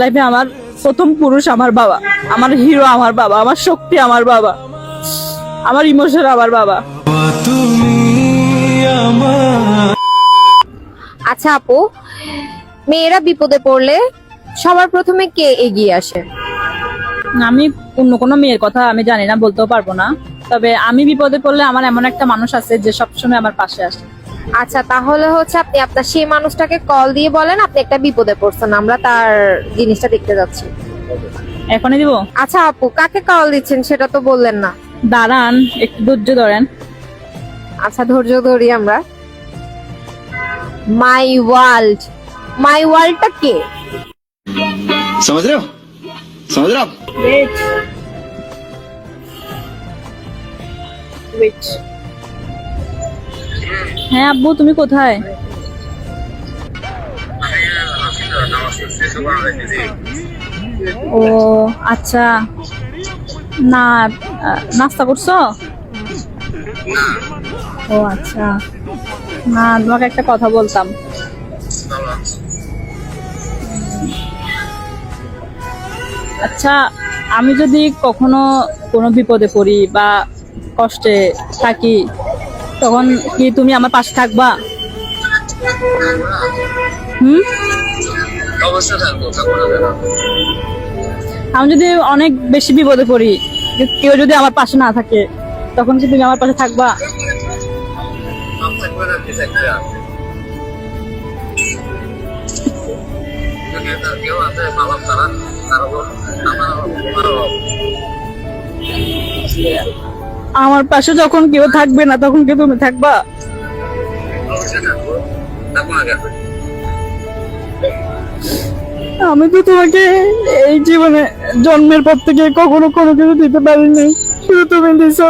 লাইফে আমার প্রথম পুরুষ আমার বাবা, আমার হিরো আমার বাবা, আমার শক্তি আমার বাবা, আমার ইমোশন আমার বাবা। আচ্ছা আপু, মেয়েরা বিপদে পড়লে সবার প্রথমে কে এগিয়ে আসে? আমি অন্য কোনো মেয়ের কথা আমি জানি না, বলতেও পারবো না, তবে আমি বিপদে পড়লে আমার এমন একটা মানুষ আছে যে সবসময় আমার পাশে আসে। আচ্ছা, তাহলে হচ্ছে আপনি আপনার সেই মানুষটাকে কল দিয়ে বলেন আপনি একটা বিপদে পড়ছেন, আমরা তার জিনিসটা দেখতে যাচ্ছি। এখনই দিব? আচ্ছা আপু, কাকে কল দিচ্ছেন সেটা তো বললেন না। দাঁড়ান, একটু ধৈর্য ধরেন। আচ্ছা, ধৈর্য ধরি আমরা। মাই ওয়ার্ল্ড, মাই ওয়ার্ল্ডটা কে? समझ रहे हो समझ रहे हो आप? Wait. হ্যাঁ আব্বু, তুমি কোথায়? ও আচ্ছা, না নাস্তা করছো? ও আচ্ছা, না তোমাকে একটা কথা বলতাম। আচ্ছা, আমি যদি কখনো কোনো বিপদে পড়ি বা কষ্টে থাকি, তখন কি তুমি আমার পাশে থাকবা? আমি যদি অনেক বেশি বিপদে পড়ি, কেউ যদি আমার পাশে না থাকে, তখন কি তুমি আমার পাশে থাকবা? আমার পাশে যখন কেউ থাকবে না, তখন কি তুমি থাকবা? আমি তো তোমাকে এই জীবনে জন্মের পর থেকে কখনো কোনো কিছু দিতে পারিনি, শুধু তুমি দিছো।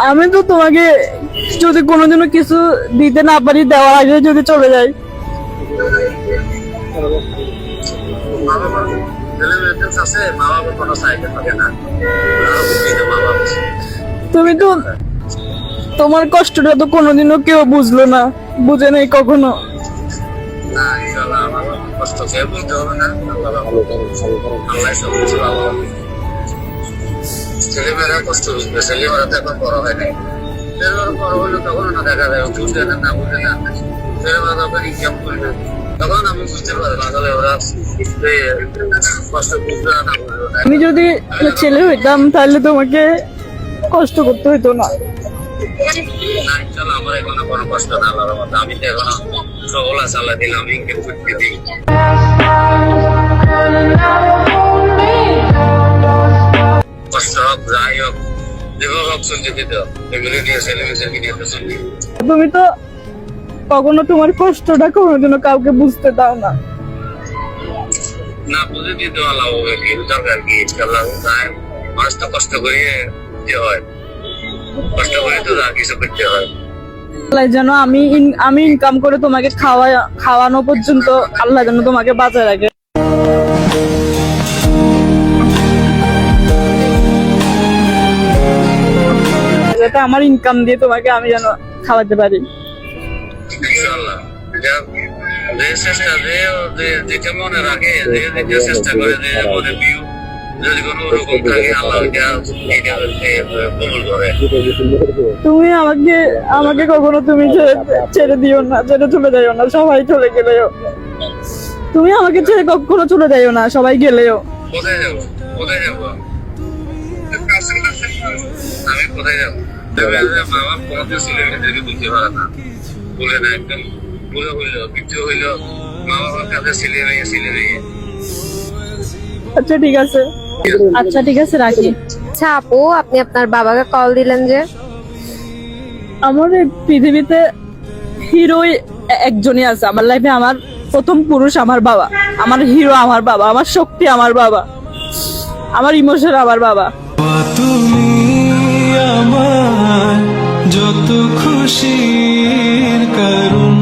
আমি তো তোমাকে যদি কোনোদিনও কিছু দিতে না পারি, দেওয়ার আগে যদি চলে যাই, তুমি তো তোমার কষ্টটা তো কোনোদিনও কেউ বুঝলো না, বুঝে নেই কখনো। ছেলেমেয়েরা কষ্ট বুঝবে, ছেলেমেয়েরা তো এখন বড় হয় নাই, ছেলেমেয়েরা বড় হলে তখন না দেখা যায় বুঝবে না বুঝে না, ছেলেমেয়েরা তখন ইনকাম করবে, তখন আমি বুঝতে পারবো আসলে ওরা কষ্ট বুঝবে না বুঝবে না। আমি যদি ছেলে হইতাম তাহলে তোমাকে কষ্ট করতে হইতো না। আমার এখনো কোনো কষ্ট না লাগার মতো, আমি তো এখনো সবলা চালা দিলাম, ইনকাম করতে দিই। কষ্ট হোক যাই হোক, যেভাবে হোক শুনতে দিতে এগুলি নিয়ে ছেলেমেয়েদেরকে নিয়ে তো শুনবি। তুমি তো কখনো তোমার কষ্টটা কোনোদিনও কাউকে বুঝতে দাও না। না বুঝে দিতে ভালো হবে, কি দরকার কি মানুষ তো কষ্ট করিয়ে যে হয়, কষ্ট করে তো যা কিছু করতে হয়। আল্লাহ যেন আমি ইনকাম করে তোমাকে খাওয়ানো পর্যন্ত আল্লাহ যেন তোমাকে বাঁচায় রাখে। যাতে আমার ইনকাম দিয়ে তোমাকে আমি যেন খাওয়াতে পারি। ইনশাআল্লাহ, যে চেষ্টা যেটা মনে রাখে, যে চেষ্টা করে, যে মনে বিউ যদি কোনো রকম থাকে, আল্লাহ কবুল করে। তুমি আমাকে কখনো তুমি ছেড়ে দিও না, ছেড়ে চলে যাইও না, সবাই চলে গেলেও। তুমি আমাকে ছেড়ে কখনো চলে যাইও না, সবাই গেলেও। কোথায় যাবো, কোথায় যাবো, আমি কোথায় যাবো? বাবা পথে ছেলেমেয়েদেরকে বুঝতে পারে না, বলে না একদম বুঝে হইলো কিছু হইলো, মা বাবার কাছে ছেলে মেয়ে। আচ্ছা ঠিক আছে, আচ্ছা ঠিক আছে, রাখি। আচ্ছা আপু, আপনি আপনার বাবাকে কল দিলেন যে? আমার এই পৃথিবীতে হিরো একজনই আছে আমার লাইফে, আমার প্রথম পুরুষ আমার বাবা, আমার হিরো আমার বাবা, আমার শক্তি আমার বাবা, আমার ইমোশন আমার বাবা। তুমি আমার যত খুশির কারণ,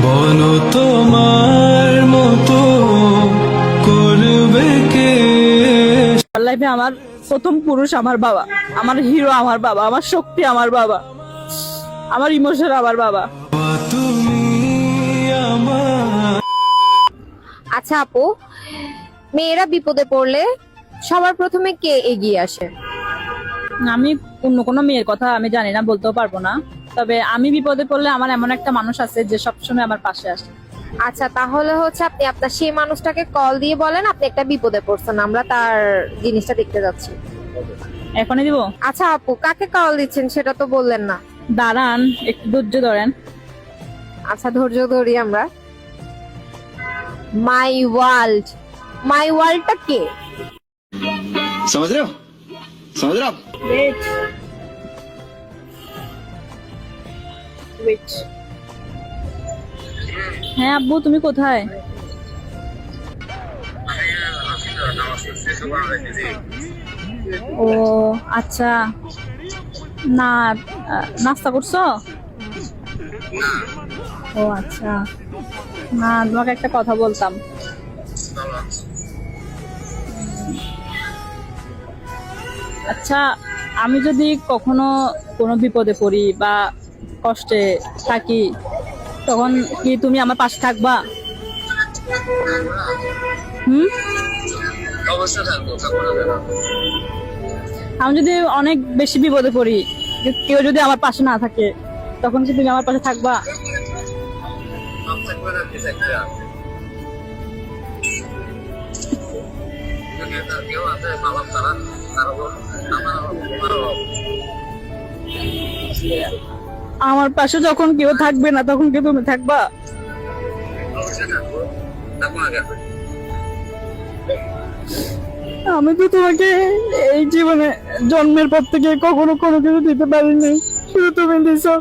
বলো তোমার মতো কে আমার লাইফে আমার প্রথম পুরুষ আমার বাবা, আমার হিরো আমার বাবা, আমার শক্তি আমার বাবা, আমার ইমোশন আমার বাবা। তুমি আমার আচ্ছা আপু, মেয়েরা বিপদে পড়লে সবার প্রথমে কে এগিয়ে আসে? আমি অন্য কোনো মেয়ের কথা আমি জানি না, বলতেও পারবো না, তবে আমি বিপদে পড়লে আমার এমন একটা মানুষ আছে যে সবসময় আমার পাশে আসে। আচ্ছা, তাহলে হচ্ছে আপনি আপনার সেই মানুষটাকে কল দিয়ে বলেন আপনি একটা বিপদে পড়ছেন, আমরা তার জিনিসটা দেখতে যাচ্ছি। এখনই দিব? আচ্ছা আপু, কাকে কল দিচ্ছেন সেটা তো বললেন না। দাঁড়ান, একটু ধৈর্য ধরেন। আচ্ছা, ধৈর্য ধরি আমরা। মাই ওয়ার্ল্ড, মাই ওয়ার্ল্ডটা কে? समझ रहे हो समझ रहे हो आप হ্যাঁ আব্বু, তুমি কোথায়? ও আচ্ছা, না নাস্তা করছো? ও আচ্ছা, না তোমাকে একটা কথা বলতাম। আচ্ছা, আমি যদি কখনো কোনো বিপদে পড়ি বা কষ্টে থাকি, তখন কি তুমি আমার পাশে থাকবা? হুম? অবশ্যই থাকবো, থাকবো না কেন? আমি যদি অনেক বেশি বিপদে পড়ি, কেউ যদি আমার পাশে না থাকে, তখন কি তুমি আমার পাশে থাকবা? সব থাকবে না, কি থাকবে আর? যদি এটা কেউ আছে বাবা ছাড়া, তার উপর আমার অভাব। আমার পাশে যখন কেউ থাকবে না, তখন কি তুমি থাকবা? অবশ্যই থাকবো, থাকবো না কেন? আমি তো তোমাকে এই জীবনে জন্মের পর থেকে কখনো কোনো কিছু দিতে পারিনি, শুধু তুমি দিছো।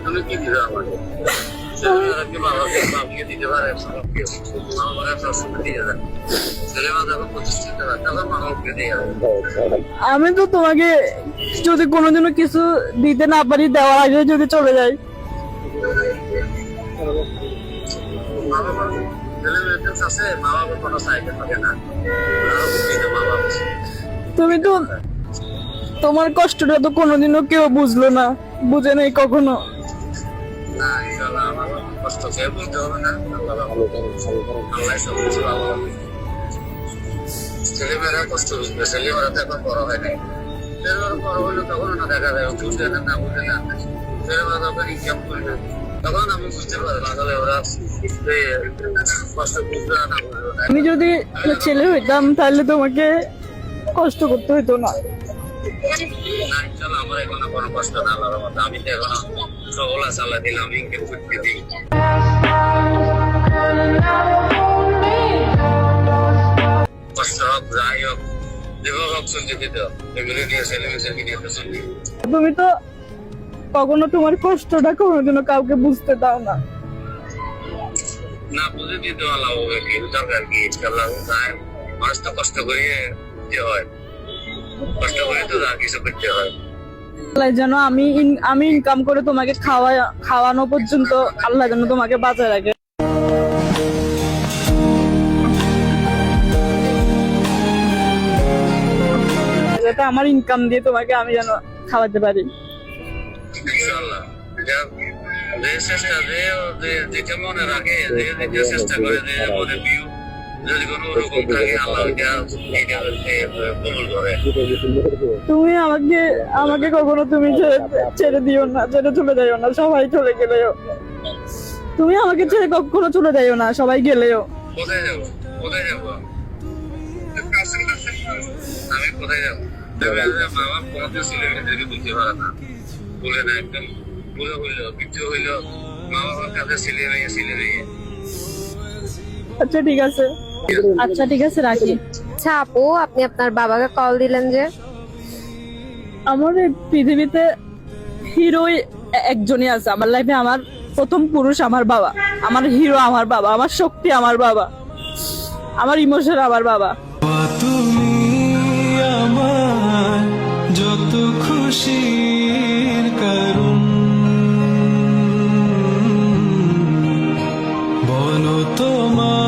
তুমি কি দিবে আমাকে? ছেলেমেয়েরা কি বাবাকে দিতে পারে? মা বাবারা সবসময় দিয়ে দেয়। ছেলেমেয়েরা যখন প্রতিষ্ঠিত হয়, তখন মা বাবাকে দিয়ে দেয়। আমি তো তোমাকে যদি কোনোদিনও কিছু দিতে না পারি, দেওয়ার আগে যদি চলে যাই, মা বাবার ছেলেমেয়েদের কাছে মা বাবার কোনো চাইতে থাকে না। মা বাবা তুমি তো তোমার কষ্টটা তো কোনোদিনও কেউ বুঝলো না, বুঝে নেই কখনো। না, ইনশাআল্লাহ আমার কষ্ট খেয়ে বলতে হবে না। আল্লাহ সব কিছু ভালো হবে। ছেলেমেয়েরা কষ্ট বুঝবে, ছেলেমেয়েরা তো এখন বড় হয় নাই। ছেলেমেয়েরা বড় হইলে তখন না দেখা যায়, বুঝে না, না বুঝে না। ছেলেমেয়েরা তখন ইনকাম করবে, তখন আমি বুঝতে পারবো আসলে ওরা কষ্ট বুঝবে না, না বুঝবে না। আমি যদি ছেলে হইতাম তাহলে তোমাকে কষ্ট করতে হইতো না। না, ইনশাআল্লাহ আমার এখনো কোনো কষ্ট না, আল্লাহর রহমতে। আমি তো এখনো সবলা চালা দিলাম, ইনকাম করতে দিই। কষ্ট হোক, যাই হোক, যেভাবে হোক শুনতে দিতে হবে। এগুলো নিয়ে ছেলেমেয়েদেরকে নিয়ে তো শুনবি। তুমি তো কখনো তোমার কষ্টটা কোনোদিনও কাউকে বুঝতে দাও না। না বুঝে দিতে ভালো হবে, কি দরকার কি? ইনশাআল্লাহ যায়, মানুষ তো কষ্ট করিয়ে যে হয়, কষ্ট করে তো যা কিছু করতে হয়। আল্লাহ যেন আমি ইনকাম করে তোমাকে খাওয়ানো পর্যন্ত আল্লাহ যেন তোমাকে বাঁচায় রাখে। যাতে আমার ইনকাম দিয়ে তোমাকে আমি যেন খাওয়াতে পারি। ইনশাআল্লাহ যে চেষ্টা যেটা মনে রাখে, যে চেষ্টা করে, যে মনে বিউ যদি কোনো ওরকম থাকে, আল্লাহ এটা কবুল করে। তুমি আমাকে কখনো তুমি ছেড়ে দিও না, ছেড়ে চলে যাইও না, সবাই চলে গেলেও। তুমি আমাকে ছেড়ে কখনো চলে যাইও না, সবাই গেলেও। কোথায় যাবো? কোথায় যাবো? আমি কোথায় যাবো? মা বাবা কোনোদিন ছেলেমেয়েদেরকে বুঝতে পারে না, বলে না, একদম বুঝে হইলো, কিছু হইলো, মা বাবার কাছে ছেলে মেয়ে। আচ্ছা ঠিক আছে, আচ্ছা ঠিক আছে, রাখি। আচ্ছা আপু, আপনি আপনার বাবাকে কল দিলেন যে? আমার এই পৃথিবীতে হিরোই একজনই আছে আমার লাইফে, আমার প্রথম পুরুষ আমার বাবা, আমার হিরো আমার বাবা, আমার শক্তি আমার বাবা, আমার ইমোশন আমার বাবা। তুমি আমার যত খুশির কারণ, বলো তোমার